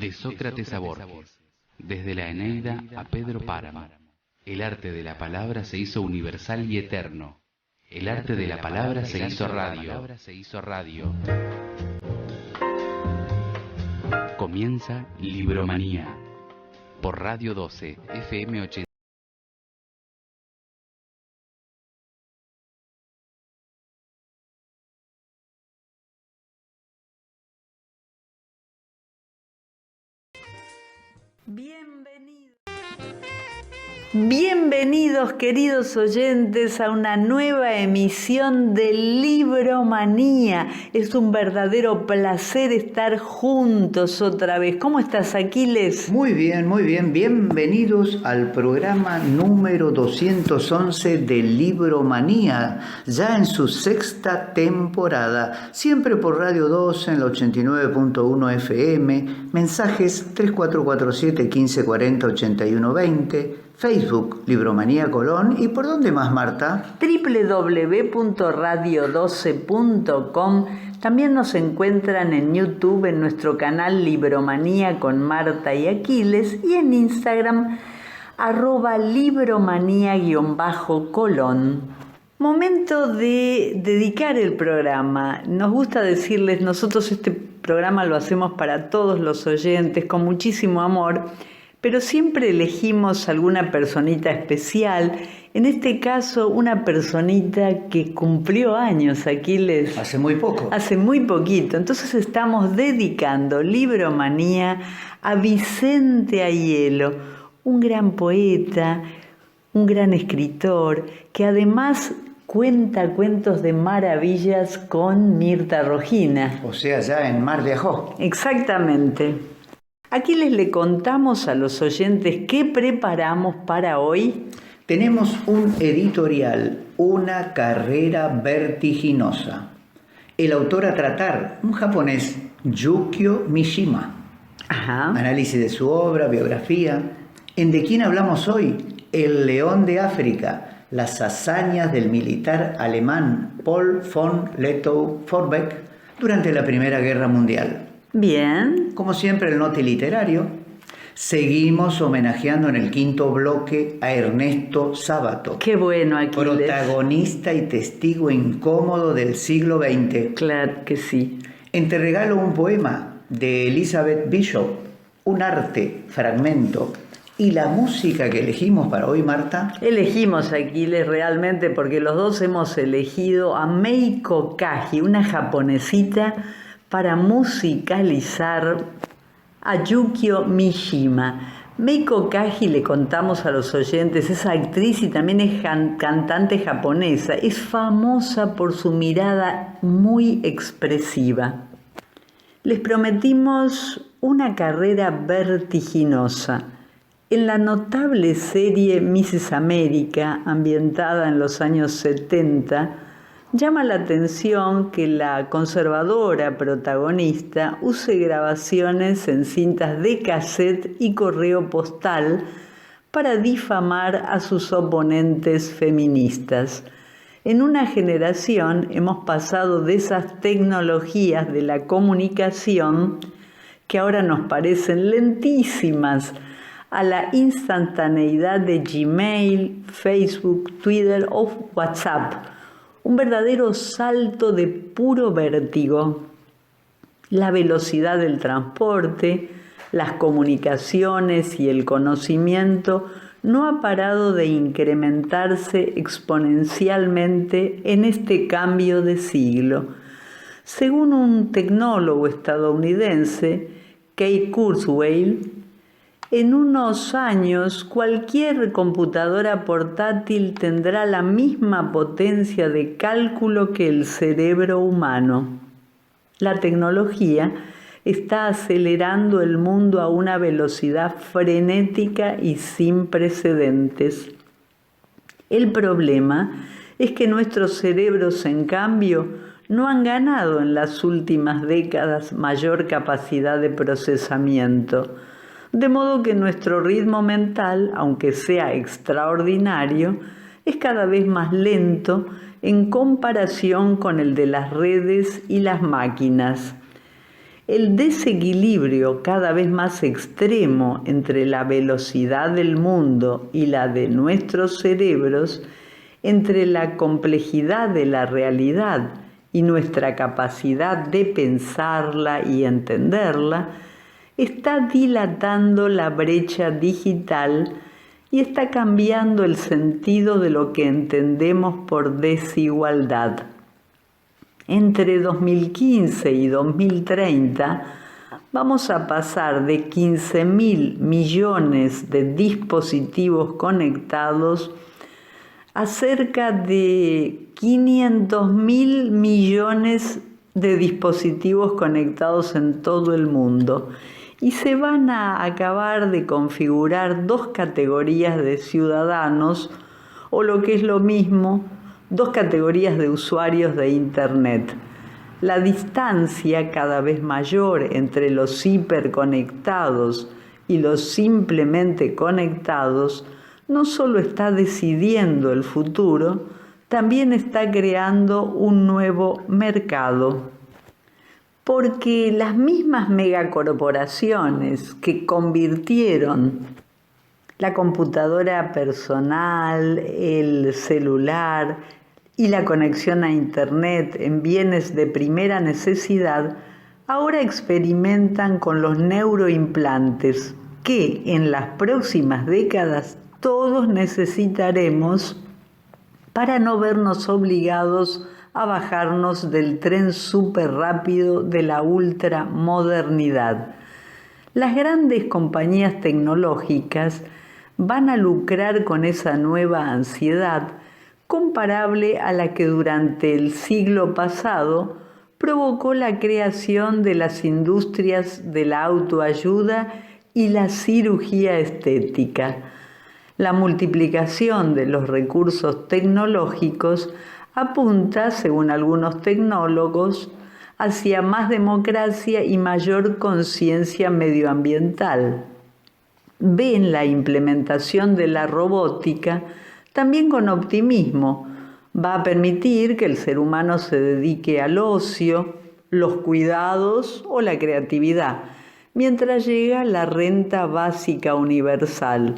De Sócrates a Borges, desde la Eneida a Pedro Páramo. El arte de la palabra se hizo universal y eterno. El arte de la palabra se hizo radio. Comienza Libromanía por Radio 12, FM 80. Bienvenidos queridos oyentes a una nueva emisión de Libromanía. Es un verdadero placer estar juntos otra vez. ¿Cómo estás, Aquiles? Muy bien, muy bien. Bienvenidos al programa número 211 de Libromanía, ya en su sexta temporada. Siempre por Radio 2 en la 89.1 FM, mensajes 3447 1540 8120. Facebook, Libromanía Colón. ¿Y por dónde más, Marta? www.radio12.com. También nos encuentran en YouTube, en nuestro canal Libromanía con Marta y Aquiles, y en Instagram, @libromanía_colón. Momento de dedicar el programa. Nos gusta decirles, nosotros este programa lo hacemos para todos los oyentes con muchísimo amor, pero siempre elegimos alguna personita especial. En este caso, una personita que cumplió años, Aquiles. Hace muy poco. Hace muy poquito. Entonces estamos dedicando Libromanía a Vicente Aiello, un gran poeta, un gran escritor, que además cuenta cuentos de maravillas con Mirta Rojina. O sea, ya en Mar de Ajó. Exactamente. Aquí le contamos a los oyentes qué preparamos para hoy. Tenemos un editorial, Una carrera vertiginosa. El autor a tratar, un japonés, Yukio Mishima. Ajá. Análisis de su obra, biografía. ¿En de quién hablamos hoy? El león de África, las hazañas del militar alemán Paul von Lettow-Vorbeck durante la Primera Guerra Mundial. Bien. Como siempre, el Noti Literario. Seguimos homenajeando en el quinto bloque a Ernesto Sábato. Qué bueno, Aquiles. Protagonista y testigo incómodo del siglo XX. Claro que sí. Te regalo un poema de Elizabeth Bishop, un arte, fragmento. ¿Y la música que elegimos para hoy, Marta? Elegimos, Aquiles, realmente, porque los dos hemos elegido a Meiko Kaji, una japonesita, para musicalizar a Yukio Mishima. Meiko Kaji, le contamos a los oyentes, es actriz y también es cantante japonesa. Es famosa por su mirada muy expresiva. Les prometimos una carrera vertiginosa. En la notable serie Mrs. América, ambientada en los años 70, llama la atención que la conservadora protagonista use grabaciones en cintas de cassette y correo postal para difamar a sus oponentes feministas. En una generación hemos pasado de esas tecnologías de la comunicación que ahora nos parecen lentísimas a la instantaneidad de Gmail, Facebook, Twitter o WhatsApp. Un verdadero salto de puro vértigo. La velocidad del transporte, las comunicaciones y el conocimiento no ha parado de incrementarse exponencialmente en este cambio de siglo. Según un tecnólogo estadounidense, Kate Kurzweil, en unos años, cualquier computadora portátil tendrá la misma potencia de cálculo que el cerebro humano. La tecnología está acelerando el mundo a una velocidad frenética y sin precedentes. El problema es que nuestros cerebros, en cambio, no han ganado en las últimas décadas mayor capacidad de procesamiento. De modo que nuestro ritmo mental, aunque sea extraordinario, es cada vez más lento en comparación con el de las redes y las máquinas. El desequilibrio cada vez más extremo entre la velocidad del mundo y la de nuestros cerebros, entre la complejidad de la realidad y nuestra capacidad de pensarla y entenderla, está dilatando la brecha digital y está cambiando el sentido de lo que entendemos por desigualdad. Entre 2015 y 2030 vamos a pasar de 15.000 millones de dispositivos conectados a cerca de 500.000 millones de dispositivos conectados en todo el mundo. Y se van a acabar de configurar dos categorías de ciudadanos, o lo que es lo mismo, dos categorías de usuarios de Internet. La distancia cada vez mayor entre los hiperconectados y los simplemente conectados no solo está decidiendo el futuro, también está creando un nuevo mercado. Porque las mismas megacorporaciones que convirtieron la computadora personal, el celular y la conexión a Internet en bienes de primera necesidad, ahora experimentan con los neuroimplantes que en las próximas décadas todos necesitaremos para no vernos obligados a bajarnos del tren súper rápido de la ultramodernidad. Las grandes compañías tecnológicas van a lucrar con esa nueva ansiedad comparable a la que durante el siglo pasado provocó la creación de las industrias de la autoayuda y la cirugía estética. La multiplicación de los recursos tecnológicos apunta, según algunos tecnólogos, hacia más democracia y mayor conciencia medioambiental. Ven la implementación de la robótica también con optimismo. Va a permitir que el ser humano se dedique al ocio, los cuidados o la creatividad, mientras llega la renta básica universal.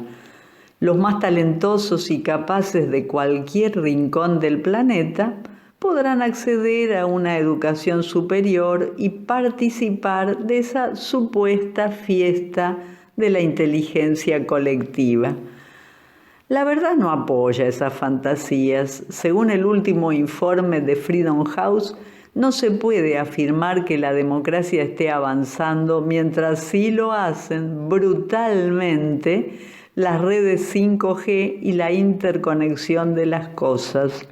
Los más talentosos y capaces de cualquier rincón del planeta podrán acceder a una educación superior y participar de esa supuesta fiesta de la inteligencia colectiva. La verdad no apoya esas fantasías. Según el último informe de Freedom House, no se puede afirmar que la democracia esté avanzando mientras sí lo hacen brutalmente las redes 5G y la interconexión de las cosas.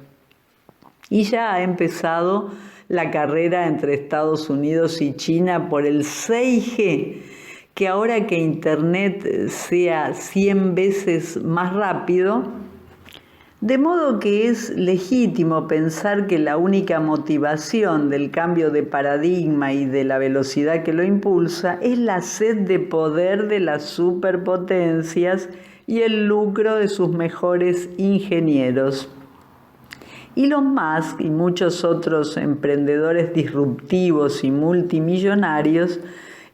Y ya ha empezado la carrera entre Estados Unidos y China por el 6G, que ahora que Internet sea 100 veces más rápido, de modo que es legítimo pensar que la única motivación del cambio de paradigma y de la velocidad que lo impulsa es la sed de poder de las superpotencias y el lucro de sus mejores ingenieros. Elon Musk y muchos otros emprendedores disruptivos y multimillonarios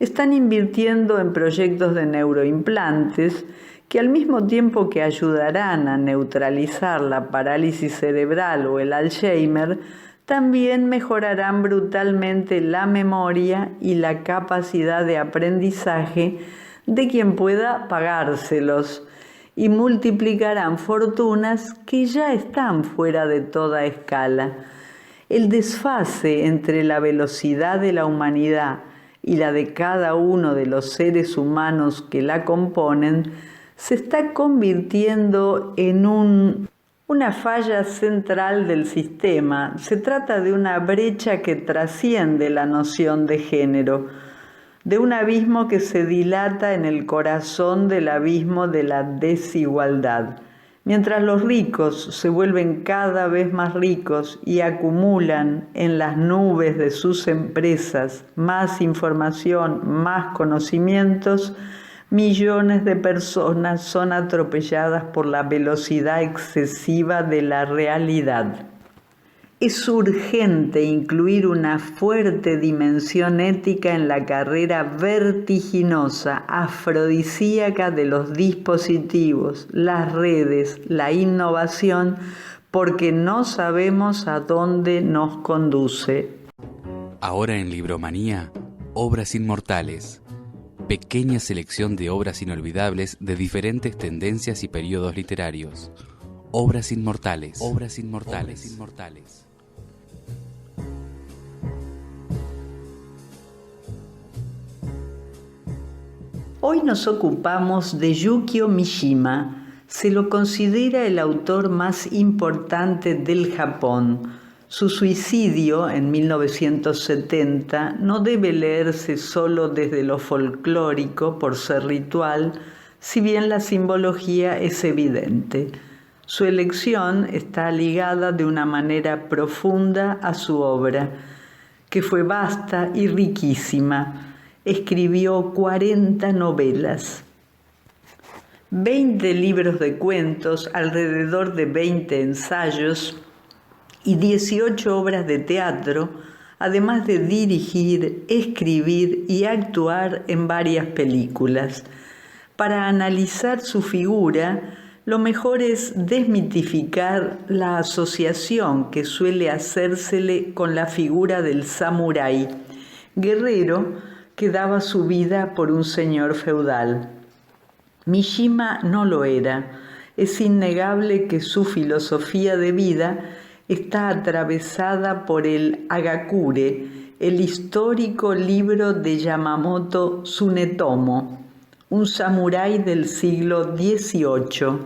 están invirtiendo en proyectos de neuroimplantes que al mismo tiempo que ayudarán a neutralizar la parálisis cerebral o el Alzheimer, también mejorarán brutalmente la memoria y la capacidad de aprendizaje de quien pueda pagárselos y multiplicarán fortunas que ya están fuera de toda escala. El desfase entre la velocidad de la humanidad y la de cada uno de los seres humanos que la componen se está convirtiendo en una falla central del sistema. Se trata de una brecha que trasciende la noción de género, de un abismo que se dilata en el corazón del abismo de la desigualdad. Mientras los ricos se vuelven cada vez más ricos y acumulan en las nubes de sus empresas más información, más conocimientos, millones de personas son atropelladas por la velocidad excesiva de la realidad. Es urgente incluir una fuerte dimensión ética en la carrera vertiginosa, afrodisíaca de los dispositivos, las redes, la innovación, porque no sabemos a dónde nos conduce. Ahora en Libromanía, Obras Inmortales. Pequeña selección de obras inolvidables de diferentes tendencias y periodos literarios. Obras Inmortales. Obras Inmortales. Obras Inmortales. Hoy nos ocupamos de Yukio Mishima. Se lo considera el autor más importante del Japón. Su suicidio en 1970 no debe leerse solo desde lo folclórico por ser ritual, si bien la simbología es evidente. Su elección está ligada de una manera profunda a su obra, que fue vasta y riquísima. Escribió 40 novelas, 20 libros de cuentos, alrededor de 20 ensayos y 18 obras de teatro, además de dirigir, escribir y actuar en varias películas. Para analizar su figura, lo mejor es desmitificar la asociación que suele hacérsele con la figura del samurái, guerrero que daba su vida por un señor feudal. Mishima no lo era. Es innegable que su filosofía de vida está atravesada por el Hagakure, el histórico libro de Yamamoto Tsunetomo, un samurái del siglo XVIII,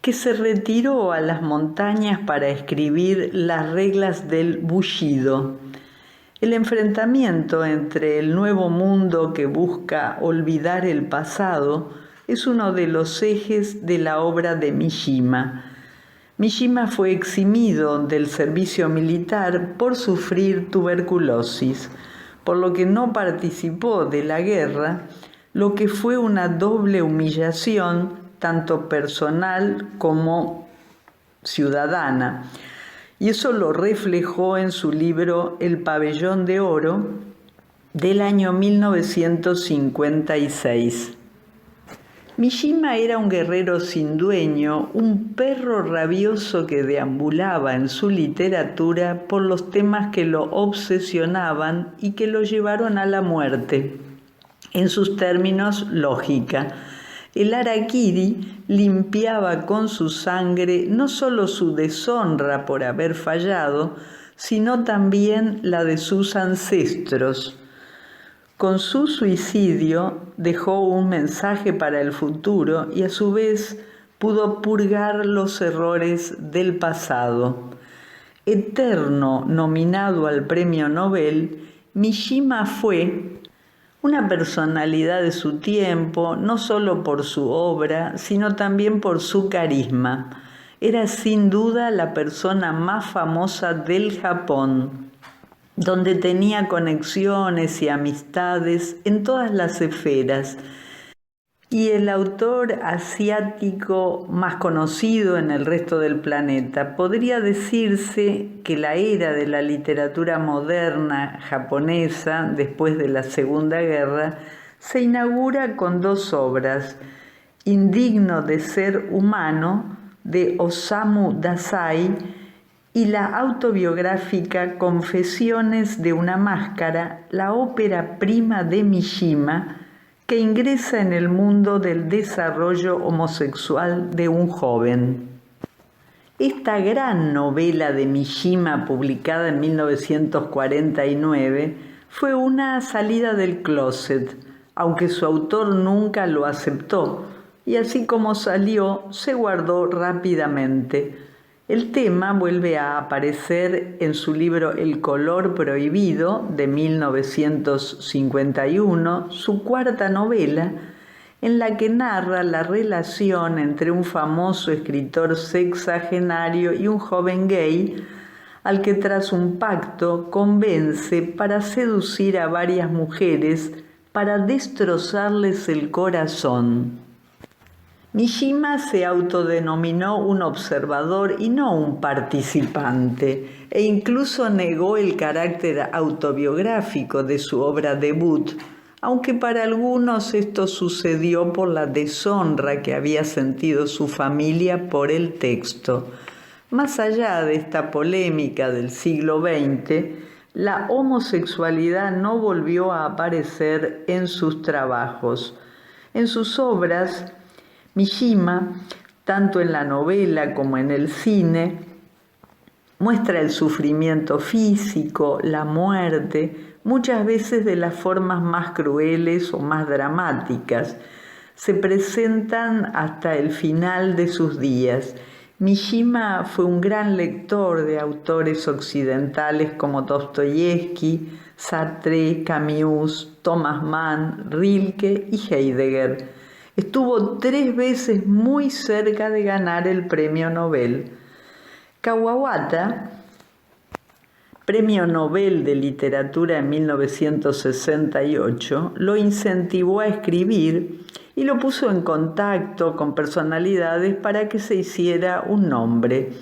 que se retiró a las montañas para escribir las reglas del Bushido. El enfrentamiento entre el nuevo mundo que busca olvidar el pasado es uno de los ejes de la obra de Mishima. Mishima fue eximido del servicio militar por sufrir tuberculosis, por lo que no participó de la guerra, lo que fue una doble humillación, tanto personal como ciudadana. Y eso lo reflejó en su libro El Pabellón de Oro del año 1956. Mishima era un guerrero sin dueño, un perro rabioso que deambulaba en su literatura por los temas que lo obsesionaban y que lo llevaron a la muerte. En sus términos, lógica. El harakiri limpiaba con su sangre no solo su deshonra por haber fallado, sino también la de sus ancestros. Con su suicidio dejó un mensaje para el futuro y a su vez pudo purgar los errores del pasado. Eterno nominado al Premio Nobel, Mishima fue una personalidad de su tiempo, no solo por su obra, sino también por su carisma. Era sin duda la persona más famosa del Japón, donde tenía conexiones y amistades en todas las esferas. Y el autor asiático más conocido en el resto del planeta. Podría decirse que la era de la literatura moderna japonesa, después de la Segunda Guerra, se inaugura con dos obras: Indigno de ser humano, de Osamu Dazai, y la autobiográfica Confesiones de una máscara, la ópera prima de Mishima, que ingresa en el mundo del desarrollo homosexual de un joven. Esta gran novela de Mishima, publicada en 1949, fue una salida del closet, aunque su autor nunca lo aceptó, y así como salió, se guardó rápidamente. El tema vuelve a aparecer en su libro El color prohibido, de 1951, su cuarta novela, en la que narra la relación entre un famoso escritor sexagenario y un joven gay, al que tras un pacto convence para seducir a varias mujeres para destrozarles el corazón. Mishima se autodenominó un observador y no un participante, e incluso negó el carácter autobiográfico de su obra debut, aunque para algunos esto sucedió por la deshonra que había sentido su familia por el texto. Más allá de esta polémica del siglo XX, la homosexualidad no volvió a aparecer en sus trabajos. En sus obras, Mishima, tanto en la novela como en el cine, muestra el sufrimiento físico, la muerte, muchas veces de las formas más crueles o más dramáticas. Se presentan hasta el final de sus días. Mishima fue un gran lector de autores occidentales como Dostoyevsky, Sartre, Camus, Thomas Mann, Rilke y Heidegger. Estuvo 3 veces muy cerca de ganar el premio Nobel. Kawabata, Premio Nobel de Literatura en 1968, lo incentivó a escribir y lo puso en contacto con personalidades para que se hiciera un nombre.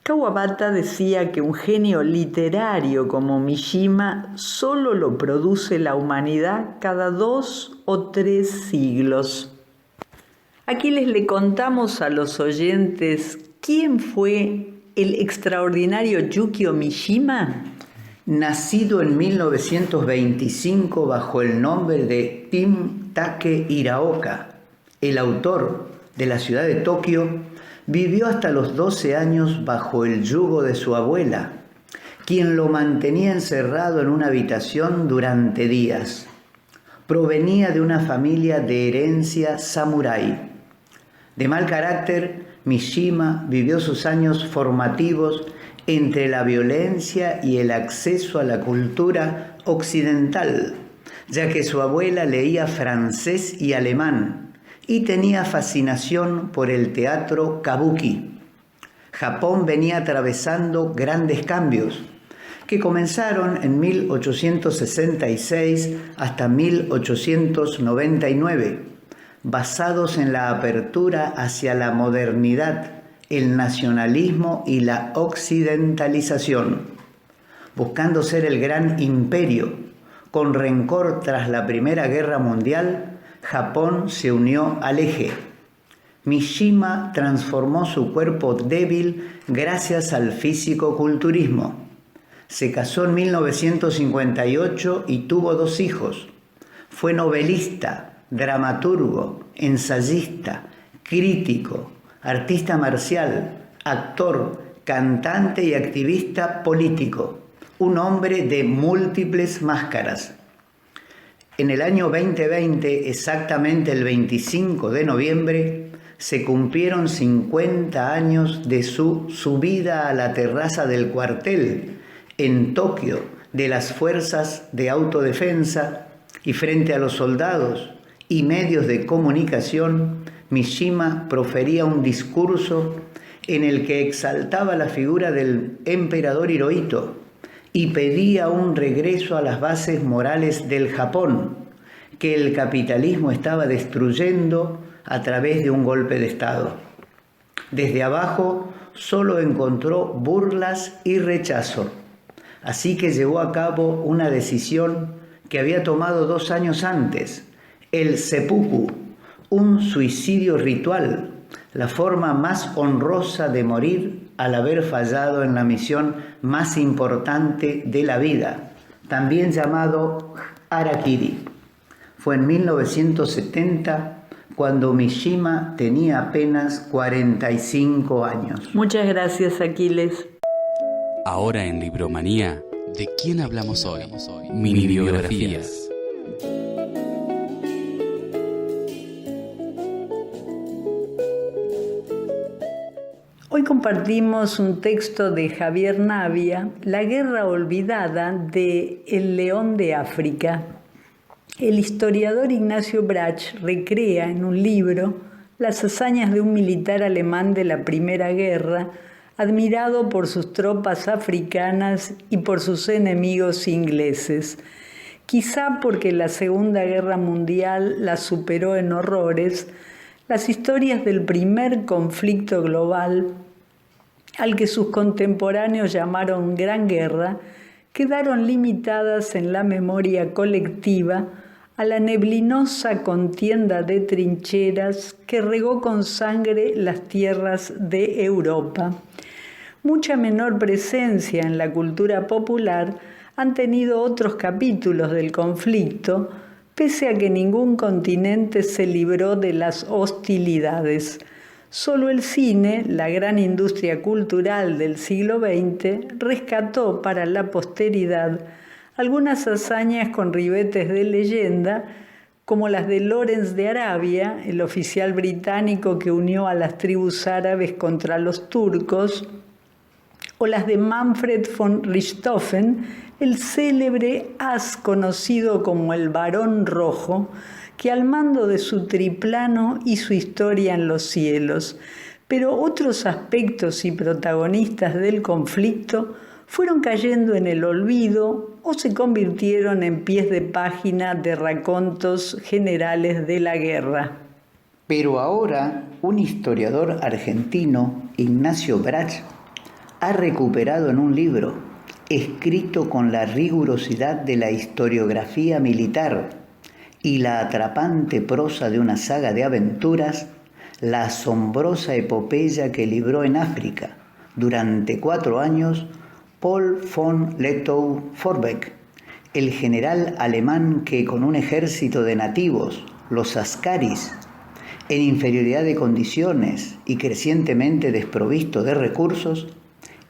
Kawabata decía que un genio literario como Mishima solo lo produce la humanidad cada 2 o 3 siglos. Aquí le contamos a los oyentes quién fue el extraordinario Yukio Mishima. Nacido en 1925 bajo el nombre de Tim Take Hiraoka, el autor de la ciudad de Tokio, vivió hasta los 12 años bajo el yugo de su abuela, quien lo mantenía encerrado en una habitación durante días. Provenía de una familia de herencia samurái. De mal carácter, Mishima vivió sus años formativos entre la violencia y el acceso a la cultura occidental, ya que su abuela leía francés y alemán y tenía fascinación por el teatro kabuki. Japón venía atravesando grandes cambios que comenzaron en 1866 hasta 1899, basados en la apertura hacia la modernidad, el nacionalismo y la occidentalización. Buscando ser el gran imperio, con rencor tras la Primera Guerra Mundial, Japón se unió al eje. Mishima transformó su cuerpo débil gracias al físico-culturismo. Se casó en 1958 y tuvo 2 hijos. Fue novelista, dramaturgo, ensayista, crítico, artista marcial, actor, cantante y activista político. Un hombre de múltiples máscaras. En el año 2020, exactamente el 25 de noviembre, se cumplieron 50 años de su subida a la terraza del cuartel en Tokio de las fuerzas de autodefensa, y frente a los soldados y medios de comunicación, Mishima profería un discurso en el que exaltaba la figura del emperador Hirohito y pedía un regreso a las bases morales del Japón, que el capitalismo estaba destruyendo a través de un golpe de Estado. Desde abajo solo encontró burlas y rechazo, así que llevó a cabo una decisión que había tomado 2 años antes, el seppuku, un suicidio ritual, la forma más honrosa de morir al haber fallado en la misión más importante de la vida, también llamado harakiri. Fue en 1970 cuando Mishima tenía apenas 45 años. Muchas gracias, Aquiles. Ahora en Libromanía, ¿de quién hablamos hoy? Mini biografías. Hoy compartimos un texto de Javier Navia, La guerra olvidada de El león de África. El historiador Ignacio Brach recrea en un libro las hazañas de un militar alemán de la Primera Guerra, admirado por sus tropas africanas y por sus enemigos ingleses. Quizá porque la Segunda Guerra Mundial la superó en horrores, las historias del primer conflicto global, al que sus contemporáneos llamaron Gran Guerra, quedaron limitadas en la memoria colectiva a la neblinosa contienda de trincheras que regó con sangre las tierras de Europa. Mucha menor presencia en la cultura popular han tenido otros capítulos del conflicto, pese a que ningún continente se libró de las hostilidades. Solo el cine, la gran industria cultural del siglo XX, rescató para la posteridad algunas hazañas con ribetes de leyenda, como las de Lawrence de Arabia, el oficial británico que unió a las tribus árabes contra los turcos, o las de Manfred von Richthofen, el célebre as conocido como el Barón Rojo, que al mando de su triplano hizo historia en los cielos. Pero otros aspectos y protagonistas del conflicto fueron cayendo en el olvido o se convirtieron en pies de página de racontos generales de la guerra. Pero ahora un historiador argentino, Ignacio Brach, ha recuperado en un libro, escrito con la rigurosidad de la historiografía militar y la atrapante prosa de una saga de aventuras, la asombrosa epopeya que libró en África durante 4 años Paul von Lettow-Vorbeck, el general alemán que con un ejército de nativos, los askaris, en inferioridad de condiciones y crecientemente desprovisto de recursos,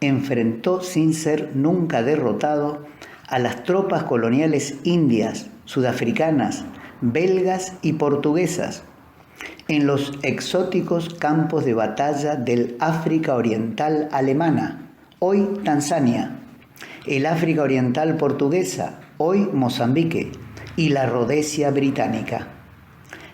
enfrentó sin ser nunca derrotado a las tropas coloniales indias, sudafricanas, belgas y portuguesas en los exóticos campos de batalla del África Oriental alemana, hoy Tanzania, el África Oriental portuguesa, hoy Mozambique, y la Rodesia británica.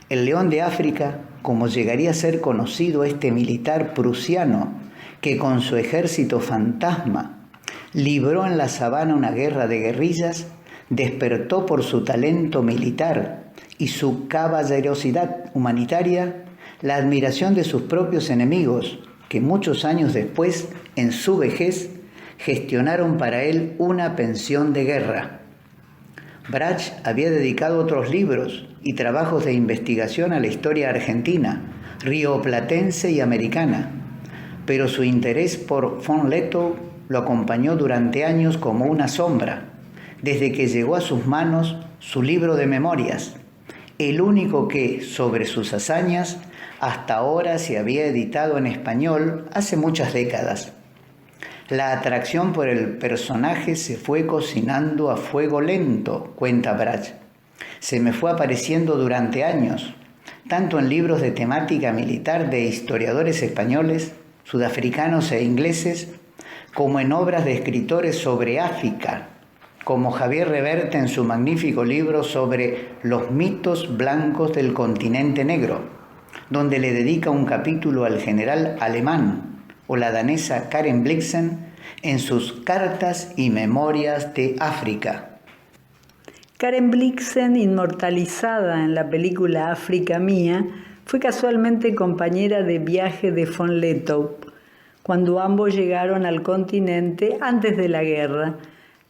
El León de África, como llegaría a ser conocido este militar prusiano, que con su ejército fantasma libró en la sabana una guerra de guerrillas, despertó por su talento militar y su caballerosidad humanitaria la admiración de sus propios enemigos, que muchos años después, en su vejez, gestionaron para él una pensión de guerra. Brach había dedicado otros libros y trabajos de investigación a la historia argentina, rioplatense y americana, pero su interés por von Lettow lo acompañó durante años como una sombra, desde que llegó a sus manos su libro de memorias, el único que, sobre sus hazañas, hasta ahora se había editado en español hace muchas décadas. La atracción por el personaje se fue cocinando a fuego lento, cuenta Brach. Se me fue apareciendo durante años, tanto en libros de temática militar de historiadores españoles, sudafricanos e ingleses, como en obras de escritores sobre África, como Javier Reverte en su magnífico libro sobre los mitos blancos del continente negro, donde le dedica un capítulo al general alemán, o la danesa Karen Blixen en sus Cartas y Memorias de África. Karen Blixen, inmortalizada en la película África Mía, fue casualmente compañera de viaje de von Lettow, cuando ambos llegaron al continente antes de la guerra.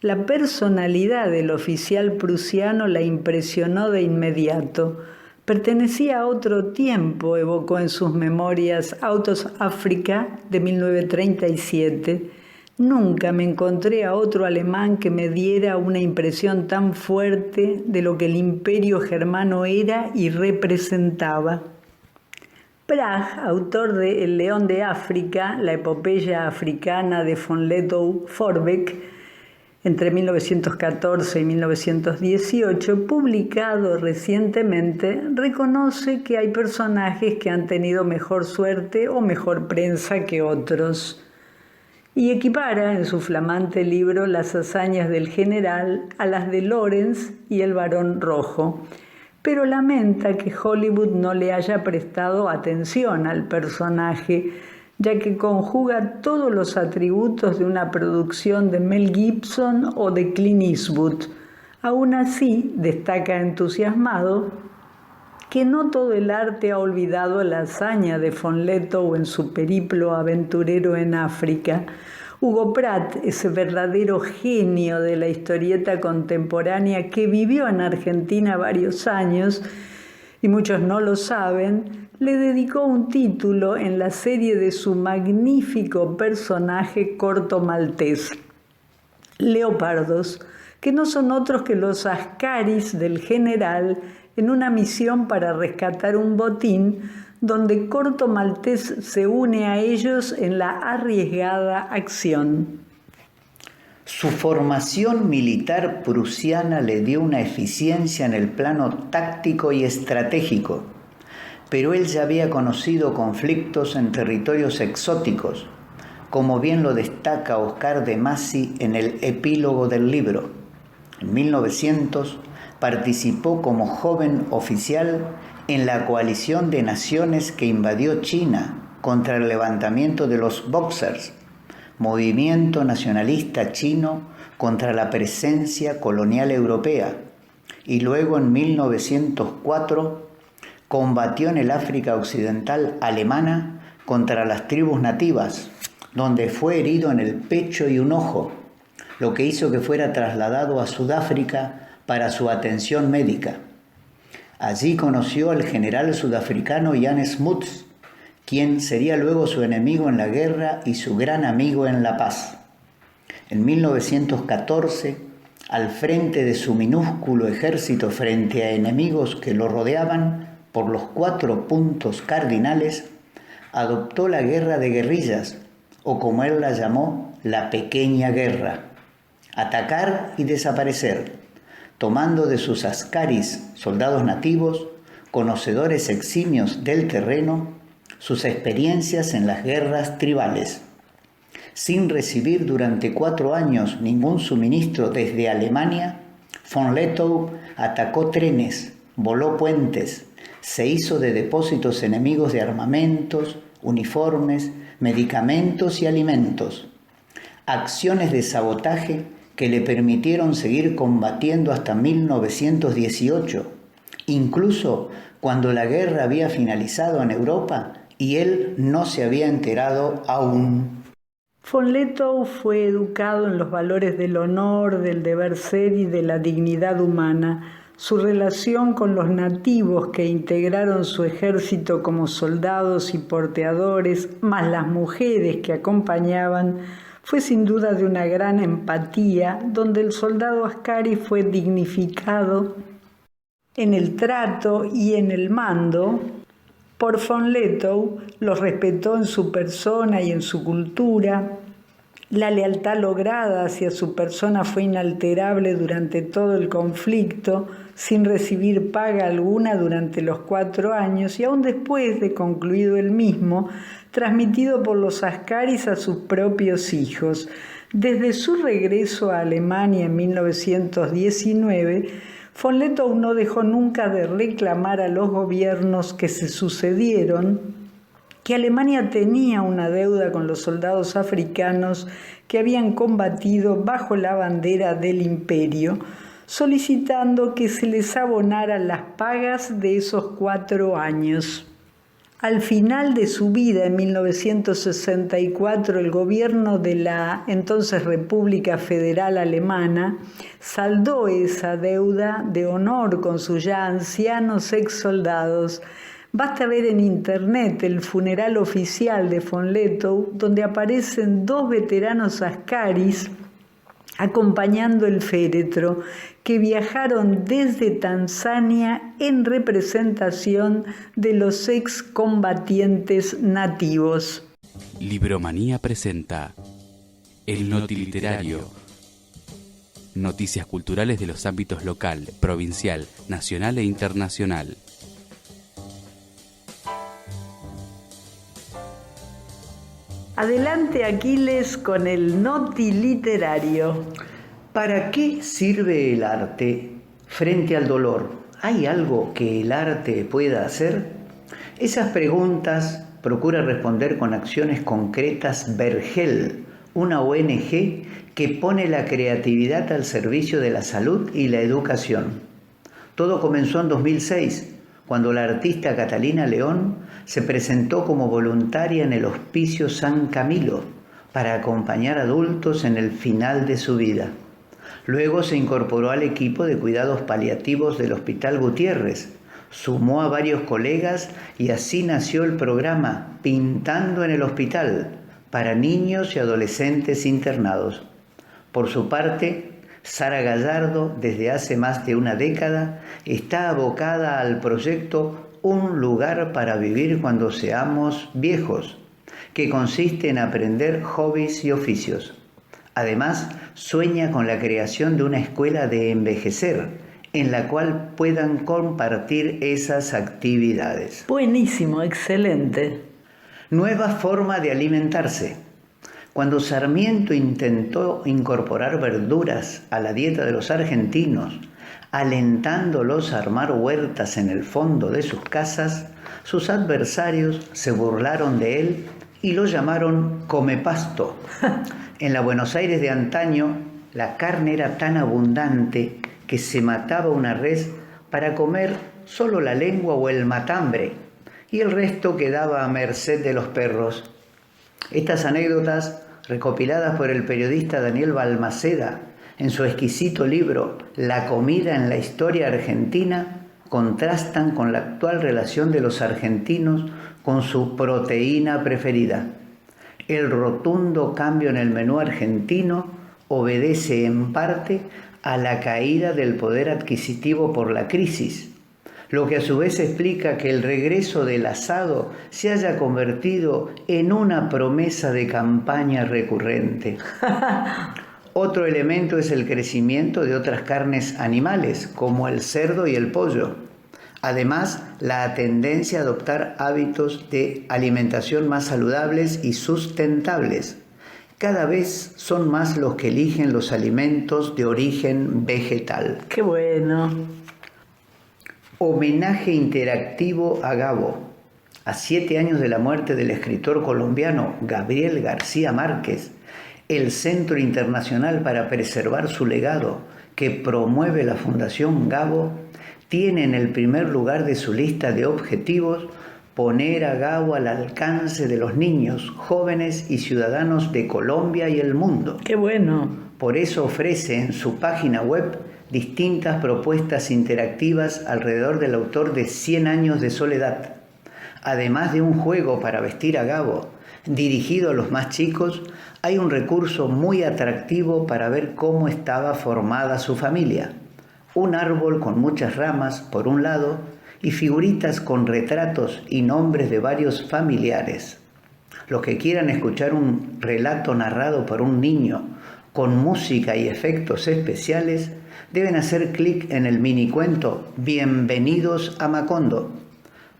La personalidad del oficial prusiano la impresionó de inmediato. Pertenecía a otro tiempo, evocó en sus memorias Out of Africa de 1937. Nunca me encontré a otro alemán que me diera una impresión tan fuerte de lo que el imperio germano era y representaba. Brach, autor de El León de África, la epopeya africana de von Lettow-Vorbeck, entre 1914 y 1918, publicado recientemente, reconoce que hay personajes que han tenido mejor suerte o mejor prensa que otros, y equipara en su flamante libro las hazañas del general a las de Lawrence y el Barón Rojo, pero lamenta que Hollywood no le haya prestado atención al personaje, ya que conjuga todos los atributos de una producción de Mel Gibson o de Clint Eastwood. Aún así, destaca entusiasmado, que no todo el arte ha olvidado la hazaña de von Lettow en su periplo aventurero en África. Hugo Pratt, ese verdadero genio de la historieta contemporánea que vivió en Argentina varios años, y muchos no lo saben, le dedicó un título en la serie de su magnífico personaje Corto Maltés, Leopardos, que no son otros que los Ascaris del general en una misión para rescatar un botín donde Corto Maltés se une a ellos en la arriesgada acción. Su formación militar prusiana le dio una eficiencia en el plano táctico y estratégico, pero él ya había conocido conflictos en territorios exóticos, como bien lo destaca Oscar de Masi en el epílogo del libro. En 1900 participó como joven oficial en la coalición de naciones que invadió China contra el levantamiento de los Boxers, movimiento nacionalista chino contra la presencia colonial europea, y luego en 1904 combatió en el África Occidental alemana contra las tribus nativas, donde fue herido en el pecho y un ojo, lo que hizo que fuera trasladado a Sudáfrica para su atención médica. Allí conoció al general sudafricano Jan Smuts, quien sería luego su enemigo en la guerra y su gran amigo en la paz. En 1914, al frente de su minúsculo ejército frente a enemigos que lo rodeaban por los 4 puntos cardinales, adoptó la guerra de guerrillas, o como él la llamó, la pequeña guerra. Atacar y desaparecer, tomando de sus ascaris, soldados nativos, conocedores eximios del terreno, sus experiencias en las guerras tribales. Sin recibir durante 4 años ningún suministro desde Alemania, von Lettow atacó trenes, voló puentes, se hizo de depósitos enemigos de armamentos, uniformes, medicamentos y alimentos. Acciones de sabotaje que le permitieron seguir combatiendo hasta 1918, incluso cuando la guerra había finalizado en Europa y él no se había enterado aún. Von Lettow fue educado en los valores del honor, del deber ser y de la dignidad humana. Su relación con los nativos que integraron su ejército como soldados y porteadores, más las mujeres que acompañaban, fue sin duda de una gran empatía, donde el soldado ascari fue dignificado en el trato y en el mando. Por von Lettow los respetó en su persona y en su cultura. La lealtad lograda hacia su persona fue inalterable durante todo el conflicto, sin recibir paga alguna durante los 4 años y aún después de concluido el mismo, transmitido por los ascaris a sus propios hijos. Desde su regreso a Alemania en 1919, von Lettow no dejó nunca de reclamar a los gobiernos que se sucedieron que Alemania tenía una deuda con los soldados africanos que habían combatido bajo la bandera del imperio, solicitando que se les abonaran las pagas de esos 4 años. Al final de su vida, en 1964, el gobierno de la entonces República Federal Alemana saldó esa deuda de honor con sus ya ancianos ex-soldados. Basta ver en internet el funeral oficial de von Lettow, donde aparecen 2 veteranos ascaris acompañando el féretro, que viajaron desde Tanzania en representación de los excombatientes nativos. Libromanía presenta El Notiliterario. Noticias culturales de los ámbitos local, provincial, nacional e internacional. Adelante, Aquiles, con el Notiliterario. ¿Para qué sirve el arte frente al dolor? ¿Hay algo que el arte pueda hacer? Esas preguntas procura responder con acciones concretas Vergel, una ONG que pone la creatividad al servicio de la salud y la educación. Todo comenzó en 2006, cuando la artista Catalina León se presentó como voluntaria en el Hospicio San Camilo para acompañar adultos en el final de su vida. Luego se incorporó al equipo de cuidados paliativos del Hospital Gutiérrez, sumó a varios colegas y así nació el programa Pintando en el Hospital para niños y adolescentes internados. Por su parte, Sara Gallardo, desde hace más de una década, está abocada al proyecto Un lugar para vivir cuando seamos viejos, que consiste en aprender hobbies y oficios. Además, sueña con la creación de una escuela de envejecer, en la cual puedan compartir esas actividades. Buenísimo, excelente. Nueva forma de alimentarse. Cuando Sarmiento intentó incorporar verduras a la dieta de los argentinos, alentándolos a armar huertas en el fondo de sus casas, sus adversarios se burlaron de él y lo llamaron comepasto. En la Buenos Aires de antaño, la carne era tan abundante que se mataba una res para comer solo la lengua o el matambre, y el resto quedaba a merced de los perros. Estas anécdotas, recopiladas por el periodista Daniel Balmaceda en su exquisito libro La comida en la historia argentina, contrastan con la actual relación de los argentinos con su proteína preferida. El rotundo cambio en el menú argentino obedece en parte a la caída del poder adquisitivo por la crisis, lo que a su vez explica que el regreso del asado se haya convertido en una promesa de campaña recurrente. Otro elemento es el crecimiento de otras carnes animales, como el cerdo y el pollo. Además, la tendencia a adoptar hábitos de alimentación más saludables y sustentables. Cada vez son más los que eligen los alimentos de origen vegetal. ¡Qué bueno! Homenaje interactivo a Gabo. A 7 años de la muerte del escritor colombiano Gabriel García Márquez, el Centro Internacional para Preservar su Legado, que promueve la Fundación Gabo, tiene en el primer lugar de su lista de objetivos poner a Gabo al alcance de los niños, jóvenes y ciudadanos de Colombia y el mundo. ¡Qué bueno! Por eso ofrece en su página web distintas propuestas interactivas alrededor del autor de 100 años de soledad. Además de un juego para vestir a Gabo, dirigido a los más chicos, hay un recurso muy atractivo para ver cómo estaba formada su familia. Un árbol con muchas ramas por un lado y figuritas con retratos y nombres de varios familiares. Los que quieran escuchar un relato narrado por un niño con música y efectos especiales deben hacer clic en el minicuento Bienvenidos a Macondo.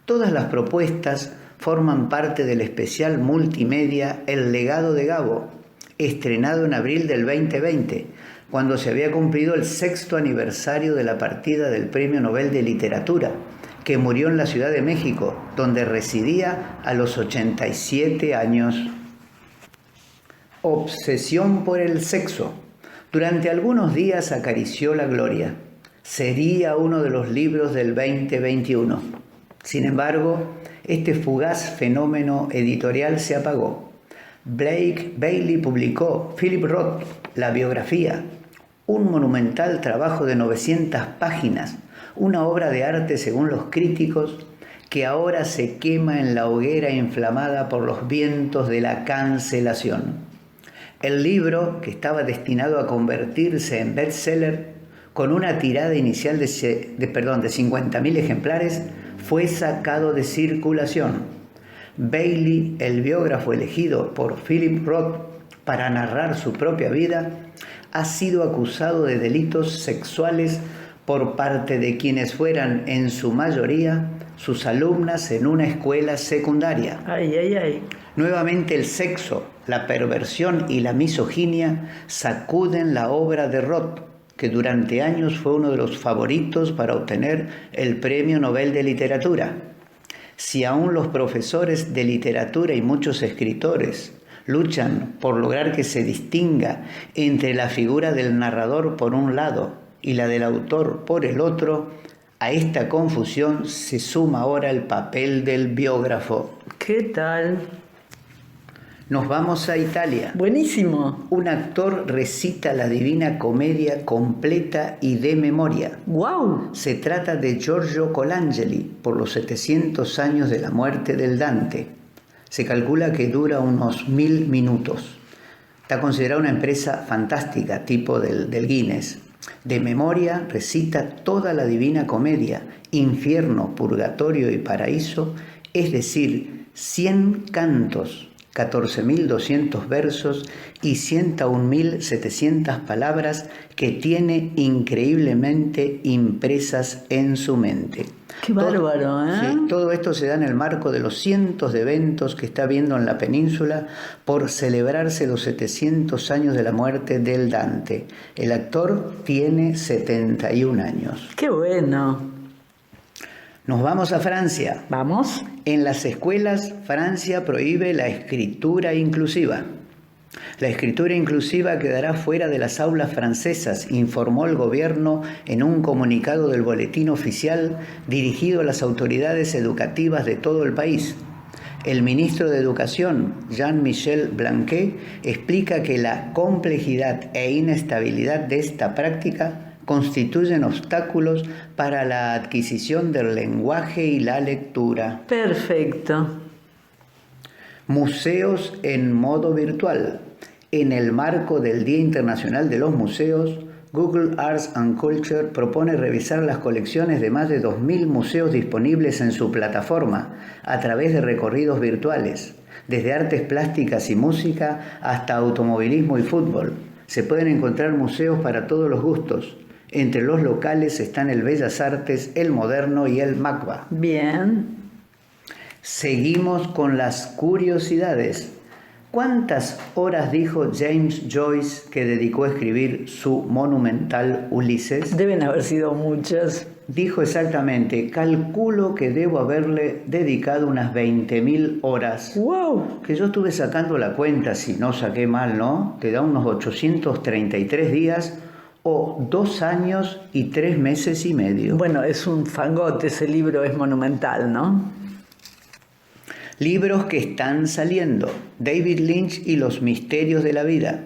Todas las propuestas forman parte del especial multimedia El legado de Gabo, estrenado en abril del 2020, cuando se había cumplido el 6º aniversario de la partida del Premio Nobel de Literatura, que murió en la Ciudad de México, donde residía a los 87 años. Obsesión por el sexo. Durante algunos días acarició la gloria. Sería uno de los libros del 2021. Sin embargo, este fugaz fenómeno editorial se apagó. Blake Bailey publicó Philip Roth, la biografía, un monumental trabajo de 900 páginas, una obra de arte según los críticos, que ahora se quema en la hoguera inflamada por los vientos de la cancelación. El libro, que estaba destinado a convertirse en bestseller, con una tirada inicial de 50.000 ejemplares, fue sacado de circulación. Bailey, el biógrafo elegido por Philip Roth para narrar su propia vida, ha sido acusado de delitos sexuales por parte de quienes fueran, en su mayoría, sus alumnas en una escuela secundaria. Ay, ay, ay. Nuevamente el sexo, la perversión y la misoginia sacuden la obra de Roth, que durante años fue uno de los favoritos para obtener el Premio Nobel de Literatura. Si aún los profesores de literatura y muchos escritores luchan por lograr que se distinga entre la figura del narrador por un lado y la del autor por el otro, A esta confusión se suma ahora el papel del biógrafo. ¿Qué tal? Nos vamos a Italia. Buenísimo. Un actor recita la Divina Comedia completa y de memoria. ¡Wow! Se trata de Giorgio Colangeli, por los 700 años de la muerte del Dante. Se calcula que dura unos 1000 minutos. Está considerada una empresa fantástica, tipo del Guinness. De memoria recita toda la Divina Comedia, infierno, purgatorio y paraíso, es decir, 100 cantos, 14.200 versos y 101.700 palabras que tiene increíblemente impresas en su mente. ¡Qué bárbaro! Sí, todo esto se da en el marco de los cientos de eventos que está habiendo en la península por celebrarse los 700 años de la muerte del Dante. El actor tiene 71 años. ¡Qué bueno! Nos vamos a Francia. ¿Vamos? En las escuelas, Francia prohíbe la escritura inclusiva. La escritura inclusiva quedará fuera de las aulas francesas, informó el gobierno en un comunicado del boletín oficial dirigido a las autoridades educativas de todo el país. El ministro de Educación, Jean-Michel Blanquer, explica que la complejidad e inestabilidad de esta práctica constituyen obstáculos para la adquisición del lenguaje y la lectura. Perfecto. Museos en modo virtual. En el marco del Día Internacional de los Museos, Google Arts and Culture propone revisar las colecciones de más de 2.000 museos disponibles en su plataforma a través de recorridos virtuales, desde artes plásticas y música hasta automovilismo y fútbol. Se pueden encontrar museos para todos los gustos. Entre los locales están el Bellas Artes, el Moderno y el MACBA. Bien. Seguimos con las curiosidades. ¿Cuántas horas dijo James Joyce que dedicó a escribir su monumental Ulises? Deben haber sido muchas. Dijo exactamente, calculo que debo haberle dedicado unas 20.000 horas. ¡Wow! Que yo estuve sacando la cuenta, si no saqué mal, ¿no? Te da unos 833 días o 2 años y 3 meses y medio. Bueno, es un fangote, ese libro es monumental, ¿no? Libros que están saliendo. David Lynch y los misterios de la vida.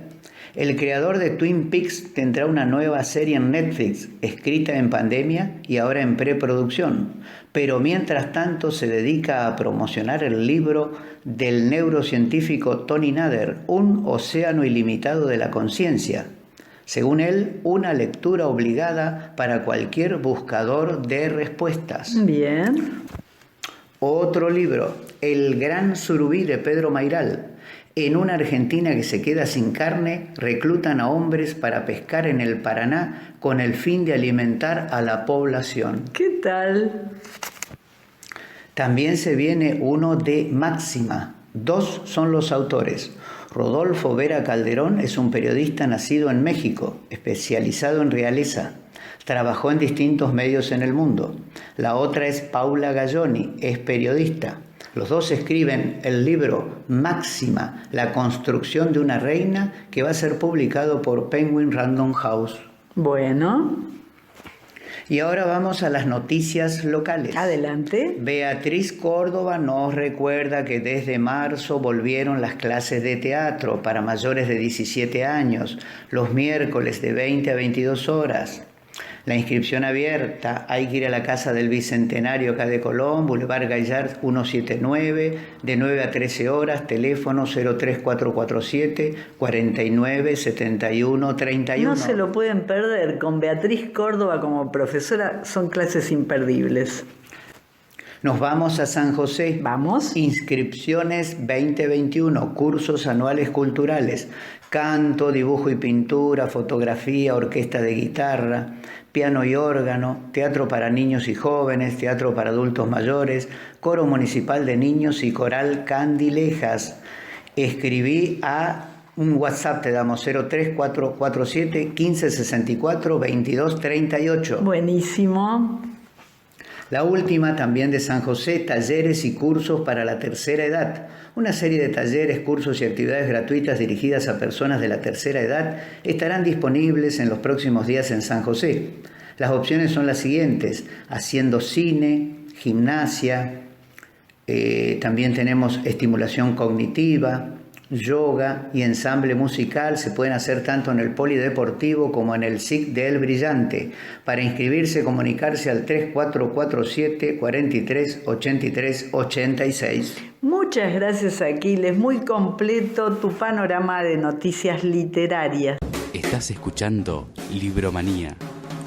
El creador de Twin Peaks tendrá una nueva serie en Netflix, escrita en pandemia y ahora en preproducción. Pero mientras tanto se dedica a promocionar el libro del neurocientífico Tony Nader, Un océano ilimitado de la conciencia. Según él, una lectura obligada para cualquier buscador de respuestas. Bien. Otro libro, El gran surubí de Pedro Mayral. En una Argentina que se queda sin carne, reclutan a hombres para pescar en el Paraná con el fin de alimentar a la población. ¿Qué tal? También se viene uno de Máxima. 2 son los autores. Rodolfo Vera Calderón es un periodista nacido en México, especializado en realeza. Trabajó en distintos medios en el mundo. La otra es Paula Galloni, es periodista. Los dos escriben el libro Máxima, la construcción de una reina, que va a ser publicado por Penguin Random House. Bueno. Y ahora vamos a las noticias locales. Adelante. Beatriz Córdoba nos recuerda que desde marzo volvieron las clases de teatro para mayores de 17 años, los miércoles de 20 a 22 horas. La inscripción abierta, hay que ir a la Casa del Bicentenario acá de Colón, Boulevard Gaillard 179, de 9 a 13 horas, teléfono 03447 49 71 31. No se lo pueden perder, con Beatriz Córdoba como profesora son clases imperdibles. Nos vamos a San José. Vamos. Inscripciones 2021, cursos anuales culturales, canto, dibujo y pintura, fotografía, orquesta de guitarra, piano y órgano, teatro para niños y jóvenes, teatro para adultos mayores, coro municipal de niños y coral Candilejas. Escribí a un WhatsApp, te damos 03447 1564 2238. Buenísimo. La última, también de San José, talleres y cursos para la tercera edad. Una serie de talleres, cursos y actividades gratuitas dirigidas a personas de la tercera edad estarán disponibles en los próximos días en San José. Las opciones son las siguientes: haciendo cine, gimnasia, también tenemos estimulación cognitiva, yoga y ensamble musical. Se pueden hacer tanto en el polideportivo como en el SIC de El Brillante. Para inscribirse, comunicarse al 3447 43 83 86. Muchas gracias, Aquiles. Muy completo tu panorama de noticias literarias. Estás escuchando Libromanía,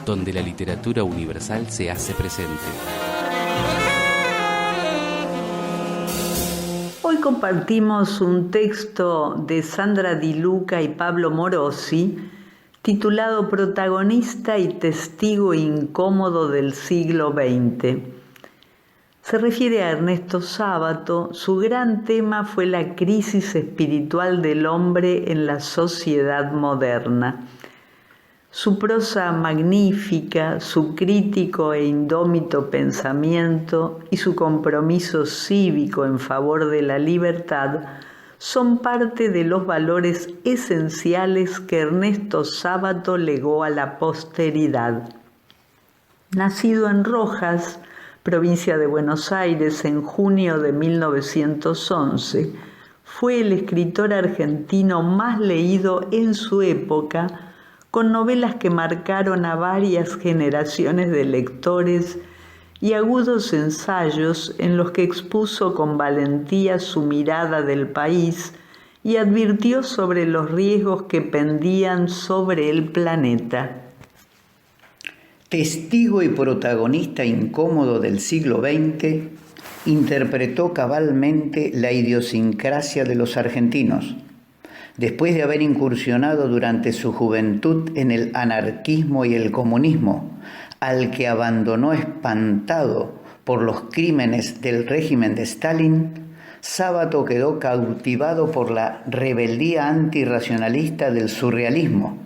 donde la literatura universal se hace presente. Hoy compartimos un texto de Sandra Di Luca y Pablo Morosi titulado Protagonista y testigo incómodo del siglo XX. Se refiere a Ernesto Sábato. Su gran tema fue la crisis espiritual del hombre en la sociedad moderna. Su prosa magnífica, su crítico e indómito pensamiento y su compromiso cívico en favor de la libertad son parte de los valores esenciales que Ernesto Sábato legó a la posteridad. Nacido en Rojas, provincia de Buenos Aires, en junio de 1911, fue el escritor argentino más leído en su época, con novelas que marcaron a varias generaciones de lectores y agudos ensayos en los que expuso con valentía su mirada del país y advirtió sobre los riesgos que pendían sobre el planeta. Testigo y protagonista incómodo del siglo XX, interpretó cabalmente la idiosincrasia de los argentinos. Después de haber incursionado durante su juventud en el anarquismo y el comunismo, al que abandonó espantado por los crímenes del régimen de Stalin, Sábato quedó cautivado por la rebeldía antirracionalista del surrealismo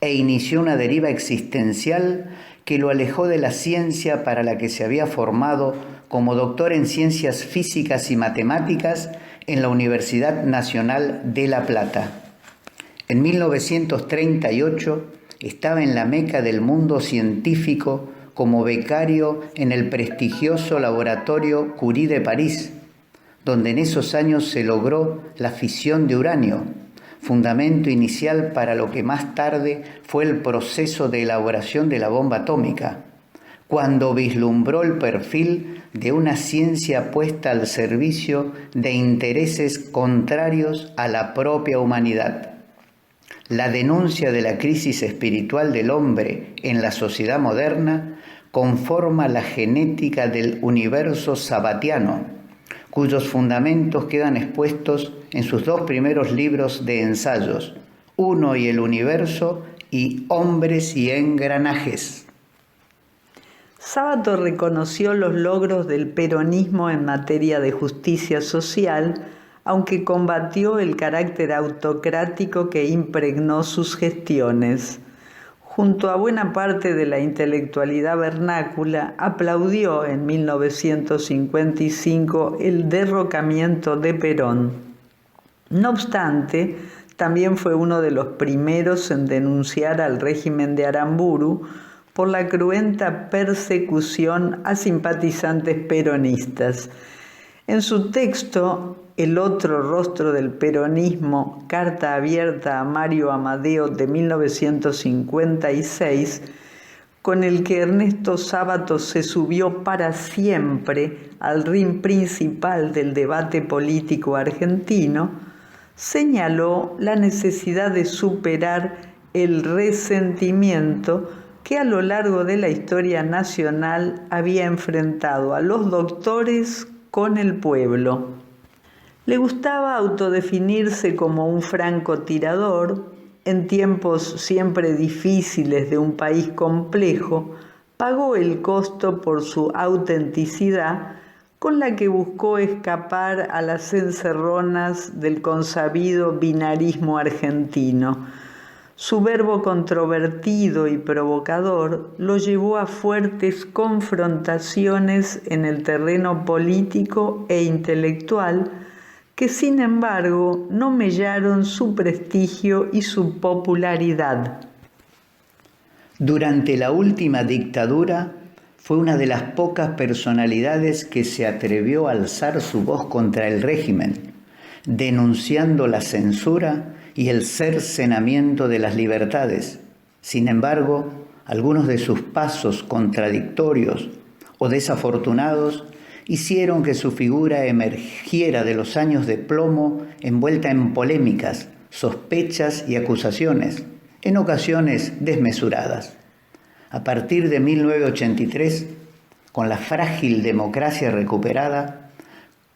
e inició una deriva existencial que lo alejó de la ciencia para la que se había formado como doctor en ciencias físicas y matemáticas en la Universidad Nacional de La Plata. En 1938 estaba en la meca del mundo científico como becario en el prestigioso laboratorio Curie de París, donde en esos años se logró la fisión de uranio, fundamento inicial para lo que más tarde fue el proceso de elaboración de la bomba atómica, cuando vislumbró el perfil de una ciencia puesta al servicio de intereses contrarios a la propia humanidad. La denuncia de la crisis espiritual del hombre en la sociedad moderna conforma la genética del universo sabatiano, cuyos fundamentos quedan expuestos en sus dos primeros libros de ensayos, Uno y el Universo y Hombres y Engranajes. Sábato reconoció los logros del peronismo en materia de justicia social, aunque combatió el carácter autocrático que impregnó sus gestiones. Junto a buena parte de la intelectualidad vernácula, aplaudió en 1955 el derrocamiento de Perón. No obstante, también fue uno de los primeros en denunciar al régimen de Aramburu por la cruenta persecución a simpatizantes peronistas. En su texto, El otro rostro del peronismo, carta abierta a Mario Amadeo de 1956, con el que Ernesto Sábato se subió para siempre al ring principal del debate político argentino, señaló la necesidad de superar el resentimiento que a lo largo de la historia nacional había enfrentado a los doctores con el pueblo. Le gustaba autodefinirse como un francotirador. En tiempos siempre difíciles de un país complejo, pagó el costo por su autenticidad, con la que buscó escapar a las encerronas del consabido binarismo argentino. Su verbo controvertido y provocador lo llevó a fuertes confrontaciones en el terreno político e intelectual que, sin embargo, no mellaron su prestigio y su popularidad. Durante la última dictadura fue una de las pocas personalidades que se atrevió a alzar su voz contra el régimen, denunciando la censura y el cercenamiento de las libertades. Sin embargo, algunos de sus pasos contradictorios o desafortunados hicieron que su figura emergiera de los años de plomo envuelta en polémicas, sospechas y acusaciones, en ocasiones desmesuradas. A partir de 1983, con la frágil democracia recuperada,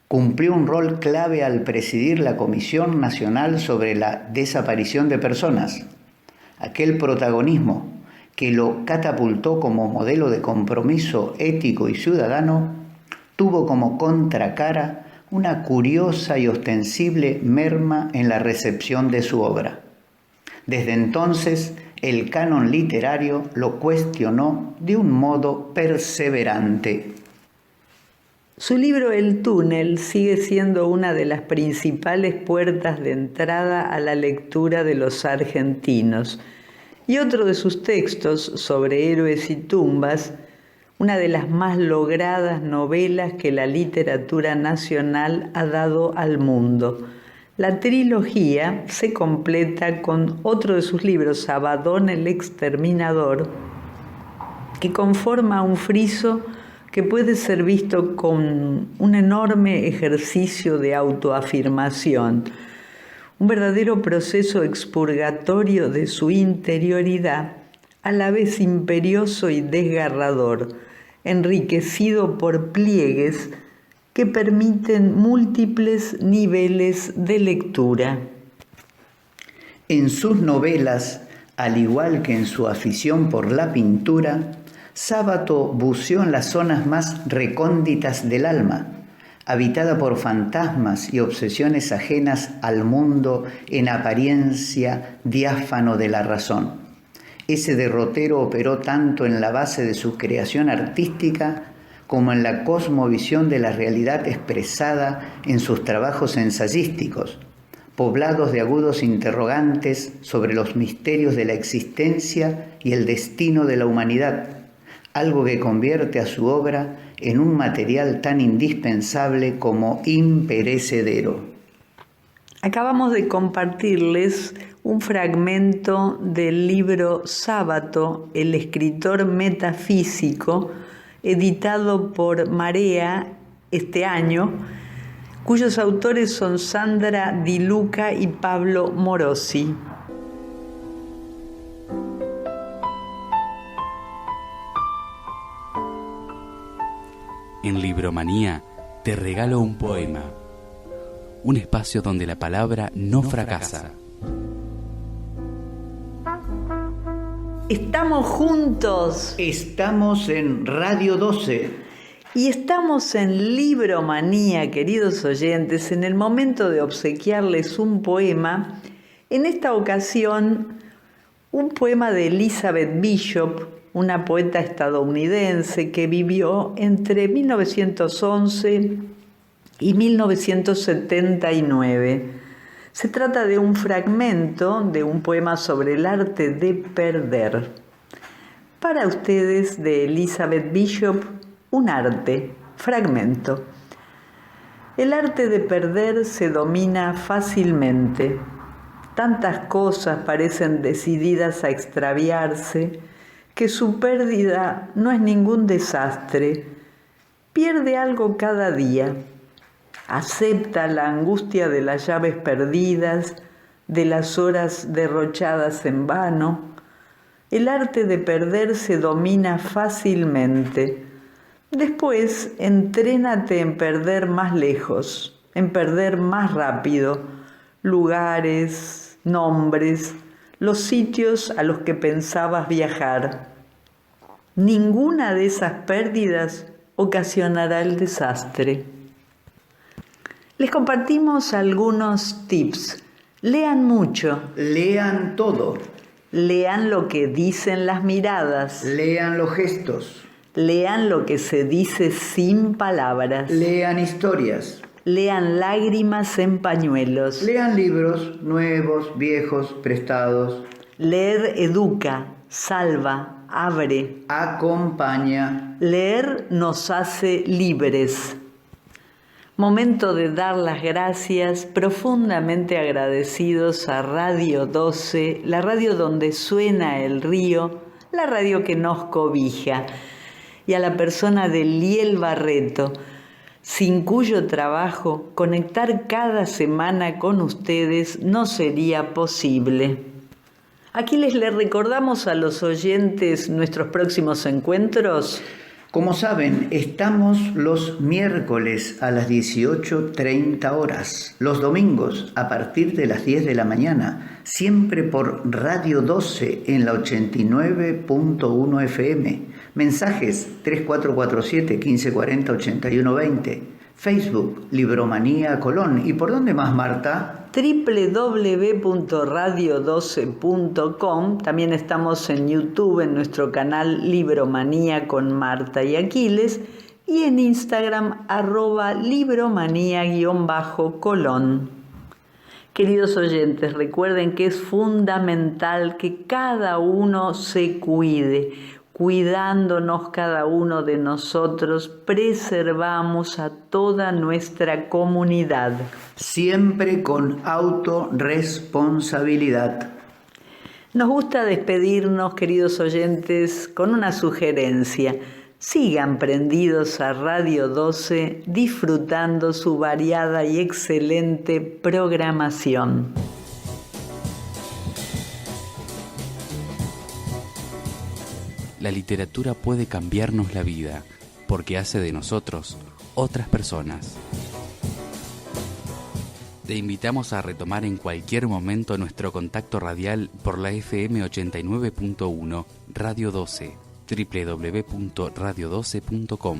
cumplió un rol clave al presidir la Comisión Nacional sobre la Desaparición de Personas, aquel protagonismo que lo catapultó como modelo de compromiso ético y ciudadano, tuvo como contracara una curiosa y ostensible merma en la recepción de su obra. Desde entonces, el canon literario lo cuestionó de un modo perseverante. Su libro El túnel sigue siendo una de las principales puertas de entrada a la lectura de los argentinos, y otro de sus textos sobre héroes y tumbas, una de las más logradas novelas que la literatura nacional ha dado al mundo. La trilogía se completa con otro de sus libros, Abadón el Exterminador, que conforma un friso que puede ser visto como un enorme ejercicio de autoafirmación, un verdadero proceso expurgatorio de su interioridad, a la vez imperioso y desgarrador, enriquecido por pliegues que permiten múltiples niveles de lectura. En sus novelas, al igual que en su afición por la pintura, Sábato buceó en las zonas más recónditas del alma, habitada por fantasmas y obsesiones ajenas al mundo en apariencia diáfano de la razón. Ese derrotero operó tanto en la base de su creación artística como en la cosmovisión de la realidad expresada en sus trabajos ensayísticos, poblados de agudos interrogantes sobre los misterios de la existencia y el destino de la humanidad, algo que convierte a su obra en un material tan indispensable como imperecedero. Acabamos de compartirles un fragmento del libro Sábato, el escritor metafísico, editado por Marea este año, cuyos autores son Sandra Di Luca y Pablo Morosi. En Libromanía te regalo un poema, un espacio donde la palabra no fracasa. Estamos juntos. Estamos en Radio 12. Y estamos en Libromanía, queridos oyentes, en el momento de obsequiarles un poema. En esta ocasión, un poema de Elizabeth Bishop, una poeta estadounidense que vivió entre 1911 y 1979. Se trata de un fragmento de un poema sobre el arte de perder. Para ustedes, de Elizabeth Bishop, un arte, fragmento. El arte de perder se domina fácilmente. Tantas cosas parecen decididas a extraviarse que su pérdida no es ningún desastre. Pierde algo cada día. Acepta la angustia de las llaves perdidas, de las horas derrochadas en vano. El arte de perder se domina fácilmente. Después, entrénate en perder más lejos, en perder más rápido, lugares, nombres, los sitios a los que pensabas viajar. Ninguna de esas pérdidas ocasionará el desastre. Les compartimos algunos tips. Lean mucho. Lean todo. Lean lo que dicen las miradas. Lean los gestos. Lean lo que se dice sin palabras. Lean historias. Lean lágrimas en pañuelos. Lean libros nuevos, viejos, prestados. Leer educa, salva, abre, acompaña. Leer nos hace libres. Momento de dar las gracias, profundamente agradecidos a Radio 12, la radio donde suena el río, la radio que nos cobija, y a la persona de Liel Barreto, sin cuyo trabajo conectar cada semana con ustedes no sería posible. Aquí les recordamos a los oyentes nuestros próximos encuentros. Como saben, estamos los miércoles a las 18:30 horas, los domingos a partir de las 10 de la mañana, siempre por Radio 12 en la 89.1 FM. Mensajes 3447 1540 8120. Facebook, Libromanía Colón. ¿Y por dónde más, Marta? www.radio12.com. También estamos en YouTube, en nuestro canal Libromanía con Marta y Aquiles, y en Instagram @libromanía_colón. Queridos oyentes, recuerden que es fundamental que cada uno se cuide. Cuidándonos cada uno de nosotros, preservamos a toda nuestra comunidad. Siempre con autorresponsabilidad. Nos gusta despedirnos, queridos oyentes, con una sugerencia. Sigan prendidos a Radio 12, disfrutando su variada y excelente programación. La literatura puede cambiarnos la vida, porque hace de nosotros otras personas. Te invitamos a retomar en cualquier momento nuestro contacto radial por la FM 89.1 Radio 12, www.radio12.com.